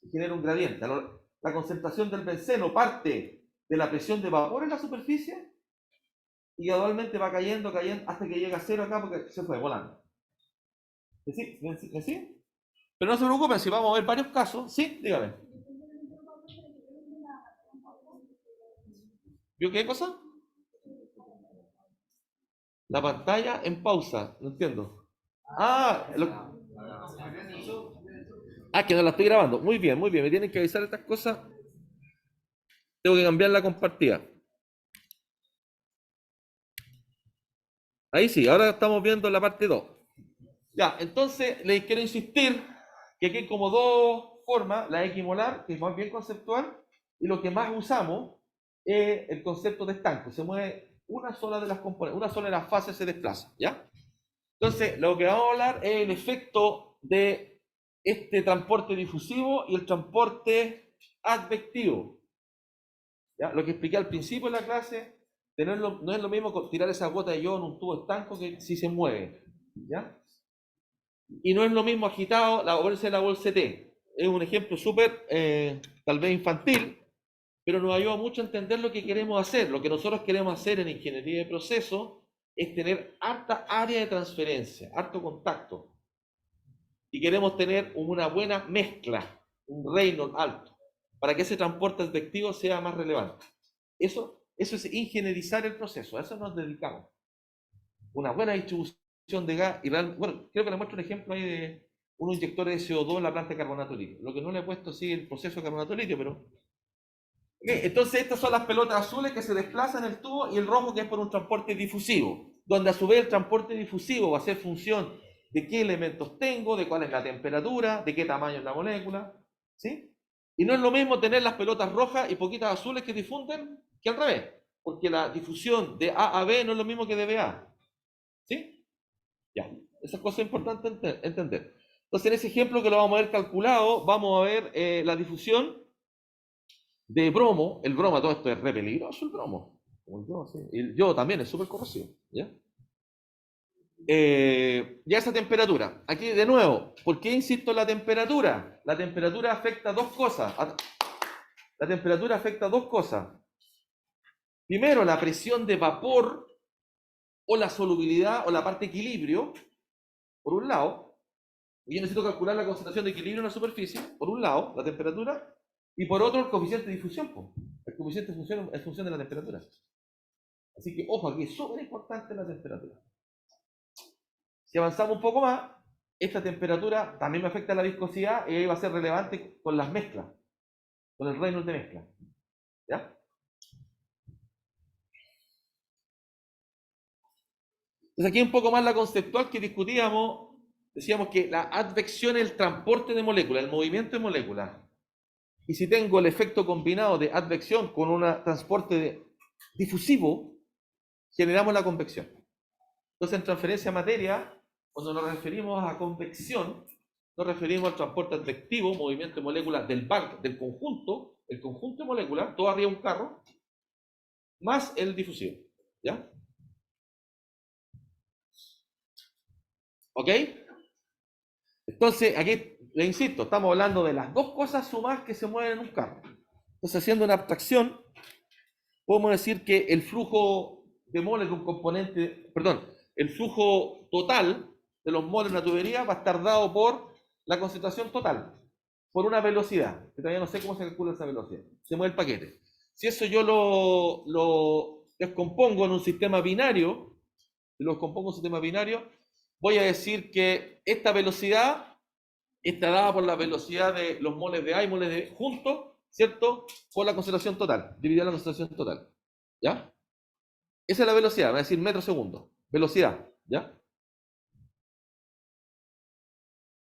y genera un gradiente. La concentración del benceno parte de la presión de vapor en la superficie y gradualmente va cayendo, cayendo, hasta que llega a cero acá porque se fue volando. ¿Me sí? ¿Me sí? Pero no se preocupen, si vamos a ver varios casos, sí, dígame. ¿Vio qué cosa? La pantalla en pausa, no entiendo. Que no la estoy grabando. Muy bien, muy bien. Me tienen que avisar estas cosas. Tengo que cambiar la compartida. Ahí sí, ahora estamos viendo la parte 2. Ya, entonces les quiero insistir que aquí hay como dos formas, la equimolar, que es más bien conceptual, y lo que más usamos es el concepto de estanco. Se mueve una sola de las componentes, una sola de las fases se desplaza, ¿ya? Entonces, lo que vamos a hablar es el efecto de este transporte difusivo y el transporte advectivo. ¿Ya? Lo que expliqué al principio de la clase, no es lo mismo tirar esa gota de yodo en un tubo estanco que si se mueve. ¿Ya? Y no es lo mismo agitado la bolsa de la bolsa T. Es un ejemplo súper, tal vez infantil, pero nos ayuda mucho a entender lo que queremos hacer. Lo que nosotros queremos hacer en ingeniería de procesos es tener harta área de transferencia, harto contacto. Y queremos tener una buena mezcla, un Reynolds alto, para que ese transporte efectivo sea más relevante. Eso es ingenierizar el proceso, a eso nos dedicamos. Una buena distribución de gas, y bueno, creo que le muestro un ejemplo ahí de unos inyectores de CO2 en la planta de carbonato líquido. Lo que no le he puesto sí el proceso de carbonato líquido, pero... Entonces estas son las pelotas azules que se desplazan en el tubo y el rojo que es por un transporte difusivo, donde a su vez el transporte difusivo va a ser función de qué elementos tengo, de cuál es la temperatura, de qué tamaño es la molécula, ¿sí? Y no es lo mismo tener las pelotas rojas y poquitas azules que difunden que al revés, porque la difusión de A a B no es lo mismo que de B a A, ¿sí? Ya, esa cosa es importante entender. Entonces en ese ejemplo que lo vamos a ver calculado, vamos a ver la difusión de bromo. El bromo, todo esto es re peligroso, el bromo. Como el yodo, sí. Y el yodo también es súper corrosivo, ¿ya? Ya esa temperatura. Aquí de nuevo, ¿por qué insisto en la temperatura? La temperatura afecta dos cosas. La temperatura afecta dos cosas. Primero, la presión de vapor o la solubilidad o la parte de equilibrio, por un lado. Y yo necesito calcular la concentración de equilibrio en la superficie, por un lado, la temperatura, y por otro, el coeficiente de difusión. Po. El coeficiente de difusión es función de la temperatura. Así que, ojo, aquí es súper importante la temperatura. Si avanzamos un poco más, esta temperatura también me afecta la viscosidad y ahí va a ser relevante con las mezclas, con el Reynolds de mezcla. ¿Ya? Entonces aquí un poco más la conceptual que discutíamos, decíamos que la advección es el transporte de moléculas, el movimiento de moléculas. Y si tengo el efecto combinado de advección con un transporte difusivo, generamos la convección. Entonces en transferencia de materia, cuando nos referimos a convección, nos referimos al transporte advectivo, movimiento de moléculas del bulk, del conjunto, el conjunto de moléculas, todo arriba de un carro, más el difusivo. ¿Ya? ¿Ok? Entonces, aquí le insisto, estamos hablando de las dos cosas sumadas que se mueven en un carro. Entonces, haciendo una abstracción, podemos decir que el flujo de moles de un componente, perdón, el flujo total de los moles en la tubería va a estar dado por la concentración total, por una velocidad, que todavía no sé cómo se calcula esa velocidad. Se mueve el paquete. Si eso yo lo descompongo en un sistema binario, voy a decir que esta velocidad está dada por la velocidad de los moles de A y moles de B juntos, ¿cierto? Por la concentración total, dividida la concentración total. ¿Ya? Esa es la velocidad, va a decir metro segundo. Velocidad, ¿ya?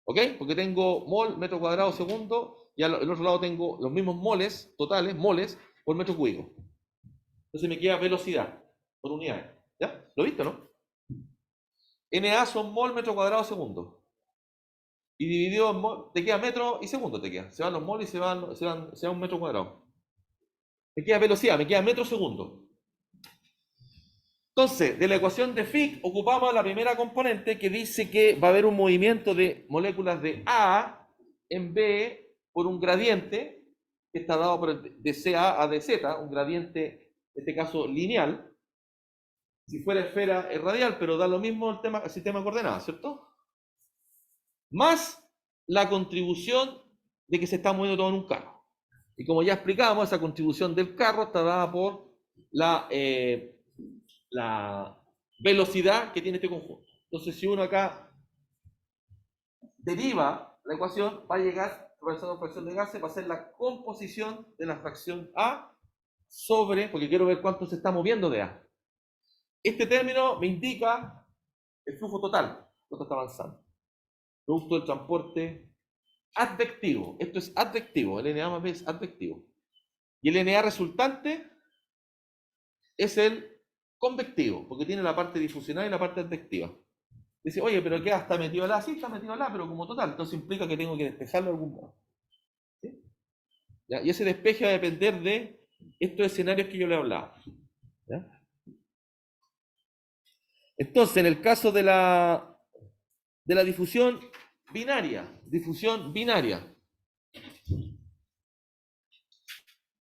¿Ok? Porque tengo mol, metro cuadrado segundo, y al otro lado tengo los mismos moles, totales, moles, por metro cúbico. Entonces me queda velocidad por unidad. ¿Ya? ¿Lo viste, no? NA son mol, metro cuadrado segundo. Y dividido en mol, te queda metro y segundo te queda. Se van los moles y se va un metro cuadrado. Me queda velocidad, me queda metro segundo. Entonces, de la ecuación de Fick ocupamos la primera componente que dice que va a haber un movimiento de moléculas de A en B por un gradiente que está dado por de CA a DZ, un gradiente, en este caso lineal. Si fuera esfera es radial, pero da lo mismo el sistema de coordenadas, ¿cierto? Más la contribución de que se está moviendo todo en un carro. Y como ya explicamos, esa contribución del carro está dada por la velocidad que tiene este conjunto. Entonces, si uno acá deriva la ecuación, va a llegar, realizando fracción de gases, va a ser la composición de la fracción A sobre, porque quiero ver cuánto se está moviendo de A. Este término me indica el flujo total, cuánto está avanzando. Producto del transporte advectivo. Esto es advectivo, el NA más B es advectivo. Y el NA resultante es el convectivo, porque tiene la parte difusional y la parte advectiva. Dice, oye, pero ¿qué? ¿Está metido la? Sí, está metido la, pero como total. Entonces implica que tengo que despejarlo de algún modo. ¿Sí? ¿Ya? Y ese despeje va a depender de estos escenarios que yo le hablaba. ¿Ya? Entonces, en el caso de la difusión binaria,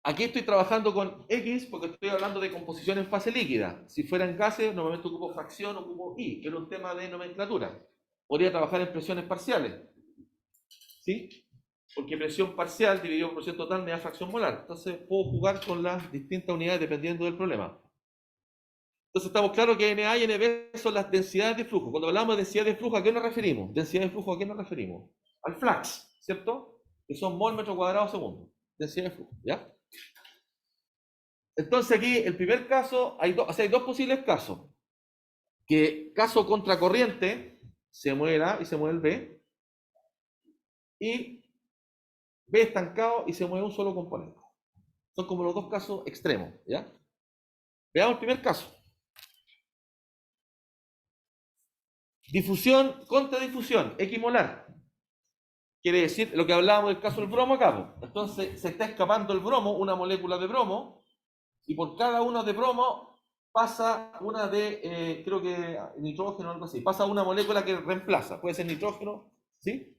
aquí estoy trabajando con X porque estoy hablando de composición en fase líquida. Si fueran gases, normalmente ocupo fracción, ocupo Y, que es un tema de nomenclatura. Podría trabajar en presiones parciales. ¿Sí? Porque presión parcial dividido por presión total me da fracción molar. Entonces puedo jugar con las distintas unidades dependiendo del problema. Entonces estamos claros que Na y Nb son las densidades de flujo. Cuando hablamos de densidad de flujo, ¿a qué nos referimos? Densidad de flujo, ¿a qué nos referimos? Al flux, ¿cierto? Que son mol metro cuadrado segundo. Densidad de flujo, ¿ya? Entonces aquí, el primer caso, hay dos posibles casos. Que caso contracorriente, se mueve el A y se mueve el B. Y B estancado y se mueve un solo componente. Son como los dos casos extremos, ¿ya? Veamos el primer caso. Difusión contra difusión, equimolar. Quiere decir lo que hablábamos del caso del bromo acá. Entonces se está escapando el bromo, una molécula de bromo, y por cada una de bromo pasa una de, creo que nitrógeno o algo así, pasa una molécula que reemplaza, puede ser nitrógeno, ¿sí?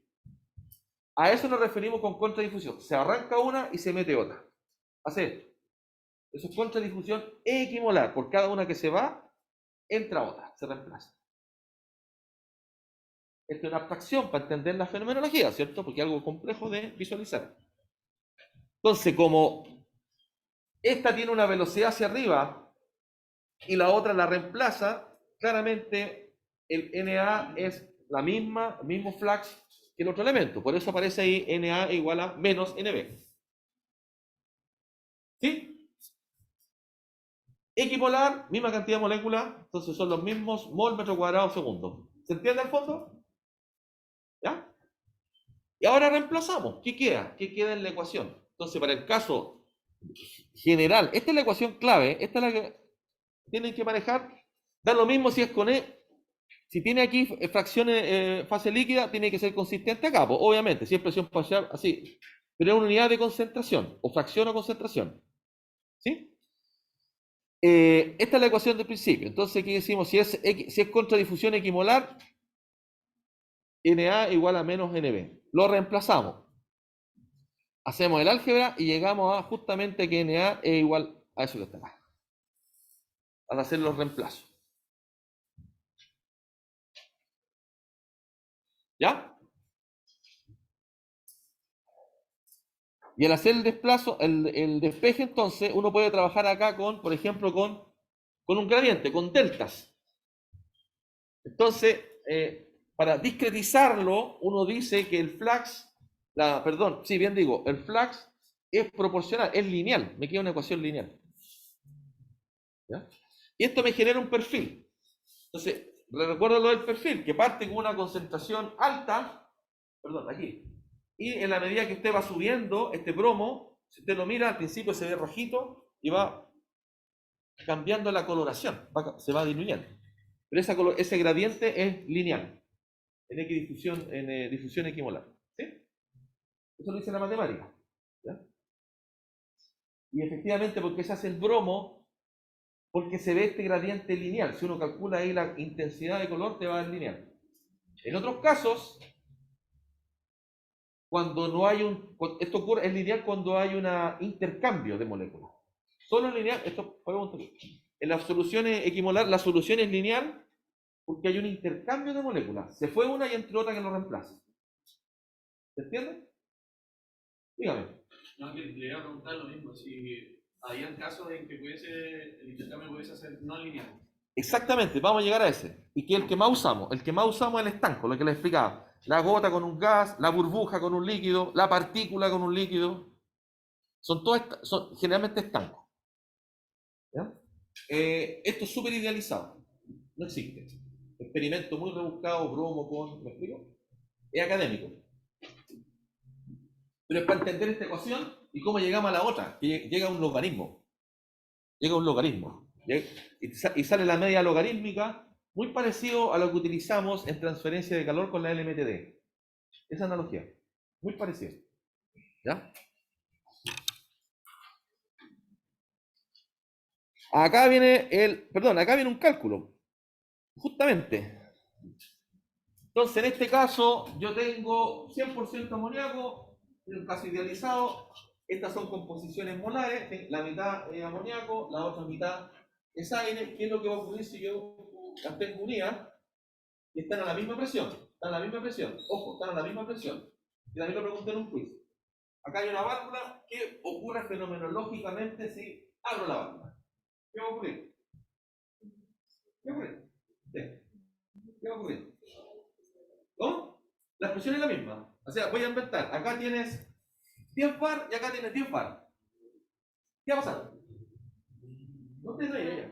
A eso nos referimos con contradifusión. Se arranca una y se mete otra. Hace esto. Eso es contradifusión equimolar. Por cada una que se va, entra otra, se reemplaza. Esto es una abstracción para entender la fenomenología, ¿cierto? Porque es algo complejo de visualizar. Entonces, como esta tiene una velocidad hacia arriba y la otra la reemplaza, claramente el Na es la misma, el mismo flux que el otro elemento. Por eso aparece ahí Na igual a menos Nb. ¿Sí? Equipolar, misma cantidad de moléculas, entonces son los mismos mol metro cuadrado segundo. ¿Se entiende al fondo? ¿Ya? Y ahora reemplazamos. ¿Qué queda? ¿Qué queda en la ecuación? Entonces, para el caso general, esta es la ecuación clave, esta es la que tienen que manejar. Da lo mismo si es con E. Si tiene aquí fracciones fase líquida, tiene que ser consistente acá, pues, obviamente, si es presión parcial, así. Pero es una unidad de concentración, o fracción o concentración. ¿Sí? Esta es la ecuación del principio. Entonces, aquí decimos, si es contradifusión equimolar, Na igual a menos Nb. Lo reemplazamos. Hacemos el álgebra y llegamos a justamente que Na es igual a eso que está acá. Al hacer los reemplazos. ¿Ya? Y al hacer el desplazo, el despeje, entonces, uno puede trabajar acá con, por ejemplo, con un gradiente, con deltas. Entonces, para discretizarlo, uno dice que el flux, perdón, sí, bien digo, el flux es proporcional, es lineal, me queda una ecuación lineal. ¿Ya? Y esto me genera un perfil. Entonces, recuerdo lo del perfil, que parte con una concentración alta, perdón, aquí, y en la medida que usted va subiendo este bromo, si usted lo mira, al principio se ve rojito y va cambiando la coloración, se va diluyendo. Pero ese gradiente es lineal, en equidifusión, en difusión equimolar. ¿Sí? Eso lo dice la matemática. ¿Ya? Y efectivamente, porque se hace el bromo, porque se ve este gradiente lineal. Si uno calcula ahí la intensidad de color, te va a dar lineal. En otros casos, cuando no hay esto ocurre, es lineal cuando hay un intercambio de moléculas. Solo lineal, esto, en las soluciones equimolar, la solución es lineal porque hay un intercambio de moléculas. Se fue una y entró otra que lo reemplaza. ¿Se entiende? Dígame. No, que le iba a preguntar lo mismo, si había casos en que el intercambio pudiese ser no lineal. Exactamente, vamos a llegar a ese. Y que el que más usamos es el estanco, lo que les explicaba. La gota con un gas, la burbuja con un líquido, la partícula con un líquido. Son generalmente estancos. ¿Ya? Esto es súper idealizado. No existe. Experimento muy rebuscado, bromo con. ¿Me explico? Es académico. Pero es para entender esta ecuación y cómo llegamos a la otra, que llega a un logaritmo. Llega a un logaritmo. Y sale la media logarítmica, muy parecido a lo que utilizamos en transferencia de calor con la LMTD. Esa analogía. Muy parecida. ¿Ya? Acá viene acá viene un cálculo. Justamente. Entonces, en este caso, yo tengo 100% amoníaco, en un caso idealizado. Estas son composiciones molares, la mitad es amoníaco, la otra mitad es aire. ¿Qué es lo que va a ocurrir si yo las tengo unidas y están a la misma presión? Están a la misma presión. Ojo, están a la misma presión. Y también lo pregunté en un quiz. Acá hay una válvula. ¿Qué ocurre fenomenológicamente si abro la válvula? ¿Qué va a ocurrir? ¿Qué ocurre? Sí. ¿Qué va a ocurrir? ¿Cómo? La expresión es la misma. O sea, voy a inventar. Acá tienes 10 bar y acá tienes 10 bar. ¿Qué va a pasar? No te reyes,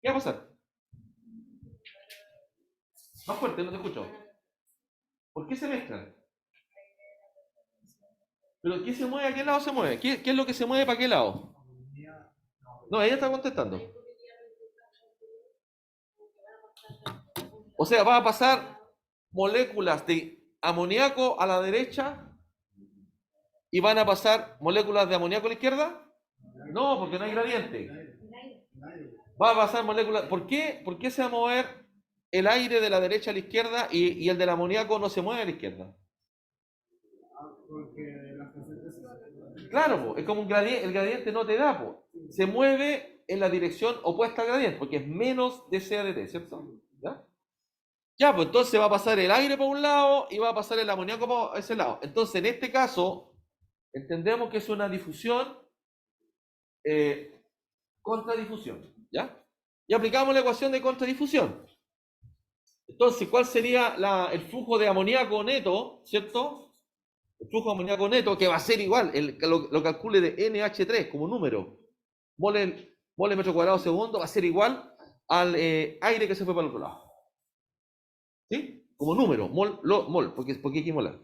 ¿qué va a pasar? Más fuerte, no te escucho. ¿Por qué se mezclan? ¿Pero qué se mueve? ¿A qué lado se mueve? ¿Qué es lo que se mueve para qué lado? No, ella está contestando. O sea, va a pasar moléculas de amoníaco a la derecha y van a pasar moléculas de amoníaco a la izquierda. No, porque no hay gradiente. Va a pasar moléculas. ¿Por qué se va a mover el aire de la derecha a la izquierda y el del amoníaco no se mueve a la izquierda? Claro, po, es como un gradiente, el gradiente no te da, po. Se mueve en la dirección opuesta al gradiente, porque es menos de CADT, ¿cierto? ¿Ya? Ya, pues entonces va a pasar el aire por un lado y va a pasar el amoníaco por ese lado. Entonces, en este caso, entendemos que es una difusión contra difusión, ¿ya? Y aplicamos la ecuación de contradifusión. Entonces, ¿cuál sería el flujo de amoníaco neto, ¿cierto? El flujo de amoníaco neto, que va a ser igual, lo calcule de NH3 como número, mole metro cuadrado segundo, va a ser igual al aire que se fue para el otro lado. ¿Sí? Como número, mol, porque hay que molar.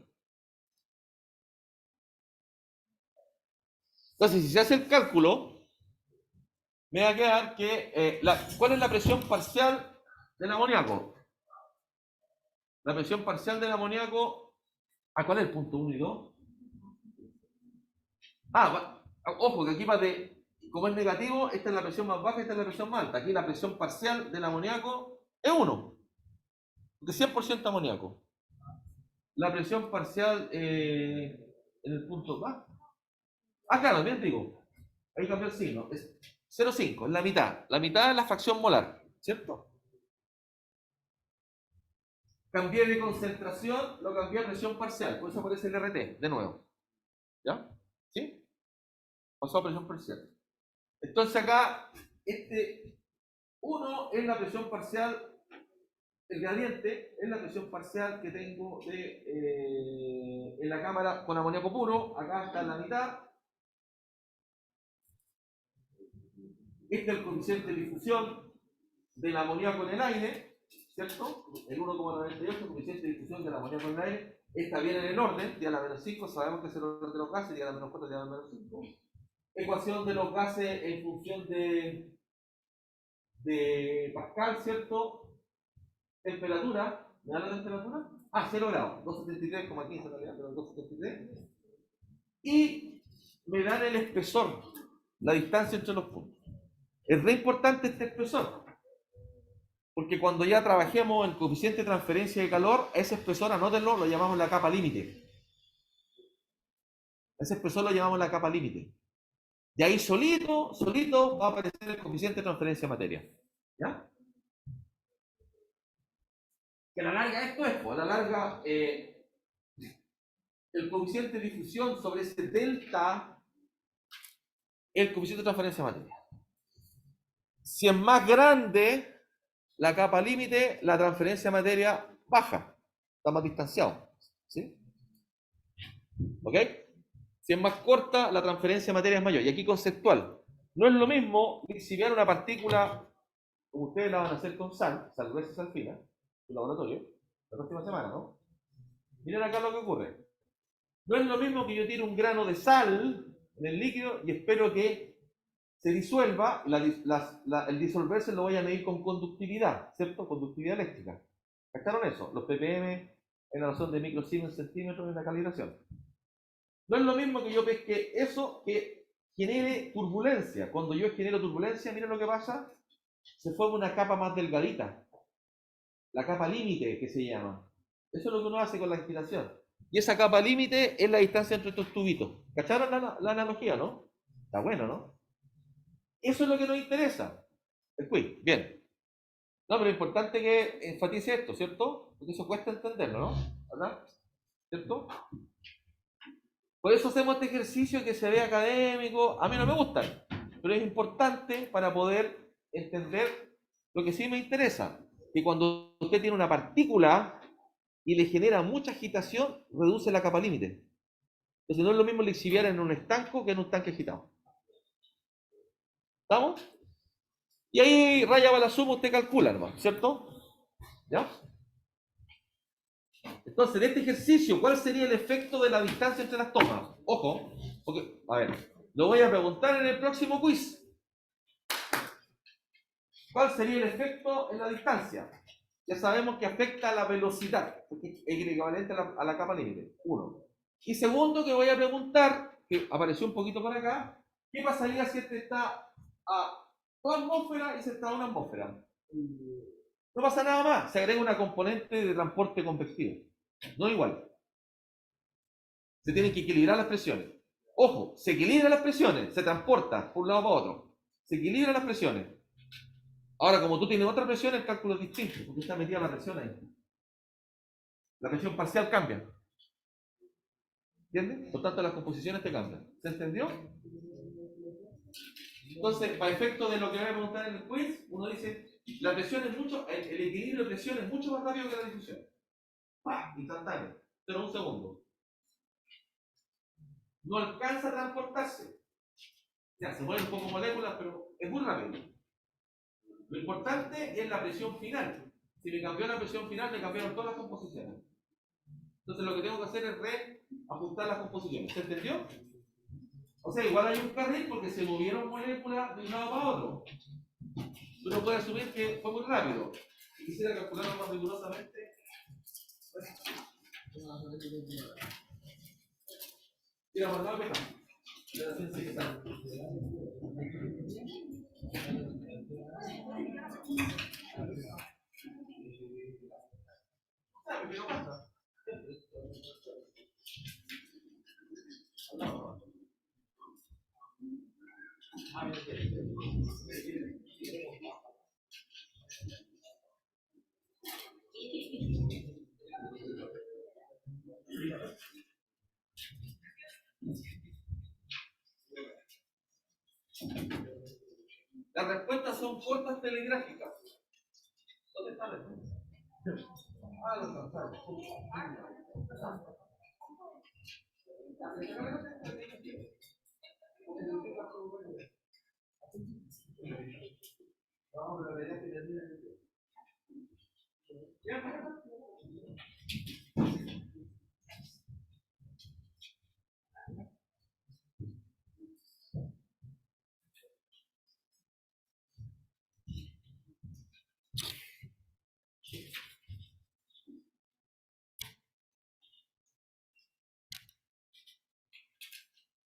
Entonces, si se hace el cálculo, me va a quedar que, ¿cuál es la presión parcial del amoníaco? La presión parcial del amoníaco, ¿cuál es el punto 1 y 2? Ojo, que aquí como es negativo, esta es la presión más baja, esta es la presión más alta. Aquí la presión parcial del amoníaco es 1, de 100% amoníaco. La presión parcial en el punto bajo. Claro, bien digo. Ahí cambió el signo. Es 0,5, es la mitad. La mitad es la fracción molar, ¿cierto? Cambié de concentración, lo cambié a presión parcial. Por eso aparece el RT, de nuevo. ¿Ya? ¿Sí? Pasó a presión parcial. Entonces acá, este 1 es la presión parcial, el gradiente es la presión parcial que tengo en la cámara con amoníaco puro. Acá está en la mitad. Este es el coeficiente de difusión del amoníaco en el aire, ¿cierto? El 1,98, coeficiente de difusión del amoníaco en el aire. Esta viene en el orden, de a la menos 5, sabemos que es el orden de los gases, de a la menos 4, de a la menos 5. Ecuación de los gases en función de Pascal, ¿cierto? Temperatura, ¿me da la temperatura? 0 grados, 273,15 en realidad, pero 273. Y me dan el espesor, la distancia entre los puntos. Es re importante este espesor, porque cuando ya trabajemos el coeficiente de transferencia de calor, ese espesor, anótenlo, lo llamamos la capa límite. Ese espesor lo llamamos la capa límite. Y ahí solito va a aparecer el coeficiente de transferencia de materia. ¿Ya? Que a la larga esto es, a la larga el coeficiente de difusión sobre ese delta, el coeficiente de transferencia de materia. Si es más grande la capa límite, la transferencia de materia baja, está más distanciado. ¿Sí? ¿Ok? Si es más corta, la transferencia de materia es mayor. Y aquí conceptual. No es lo mismo lixiviar una partícula, como ustedes la van a hacer con sal gruesa y sal fina, en el laboratorio, la próxima semana, ¿no? Miren acá lo que ocurre. No es lo mismo que yo tire un grano de sal en el líquido y espero que se disuelva, el disolverse lo voy a medir con conductividad, ¿cierto? Conductividad eléctrica. ¿Cacharon eso? Los ppm en la razón de microsiemens centímetros en la calibración. No es lo mismo que yo pesque eso que genere turbulencia. Cuando yo genero turbulencia, miren lo que pasa, se forma una capa más delgadita. La capa límite que se llama. Eso es lo que uno hace con la inspiración. Y esa capa límite es la distancia entre estos tubitos. ¿Cacharon la analogía, no? Está bueno, ¿no? Eso es lo que nos interesa. El quiz, bien. No, pero es importante que enfatice esto, ¿cierto? Porque eso cuesta entenderlo, ¿no? ¿Verdad? ¿Cierto? Por eso hacemos este ejercicio que se ve académico. A mí no me gusta, pero es importante para poder entender lo que sí me interesa, que cuando usted tiene una partícula y le genera mucha agitación, reduce la capa límite. Entonces no es lo mismo lixiviar en un estanco que en un tanque agitado. ¿Estamos? Y ahí raya va la suma, usted calcula nomás, ¿cierto? ¿Ya? Entonces, de este ejercicio, ¿cuál sería el efecto de la distancia entre las tomas? Ojo, porque, a ver, lo voy a preguntar en el próximo quiz. ¿Cuál sería el efecto en la distancia? Ya sabemos que afecta a la velocidad, porque es equivalente a la capa límite. Uno. Y segundo, que voy a preguntar, que apareció un poquito por acá, ¿qué pasaría si este está a 2 atmósferas y se está a 1 atmósfera? No pasa nada más, se agrega una componente de transporte convectivo. No igual. Se tienen que equilibrar las presiones. Ojo, se equilibran las presiones, se transporta por un lado para otro. Se equilibran las presiones. Ahora, como tú tienes otra presión, el cálculo es distinto, porque está metida la presión ahí. La presión parcial cambia. ¿Entiendes? Por tanto, las composiciones te cambian. ¿Se entendió? Entonces, para efecto de lo que voy a preguntar en el quiz, uno dice, la presión es mucho, el equilibrio de presión es mucho más rápido que la difusión. ¡Pah! Instantáneo. Pero un segundo. No alcanza a transportarse. Ya, se mueven un poco moléculas, pero es muy rápido. Lo importante es la presión final. Si me cambió la presión final, me cambiaron todas las composiciones. Entonces lo que tengo que hacer es reajustar las composiciones. ¿Se entendió? O sea, igual hay un carril porque se movieron moléculas de un lado para otro. Uno puede asumir que fue muy rápido. Si quisiera calcularlo más rigurosamente, mira, por nada, las respuestas son cortas telegráficas. ¿Dónde está la respuesta? Ah, lo alcanzaron. No, pero la verdad es que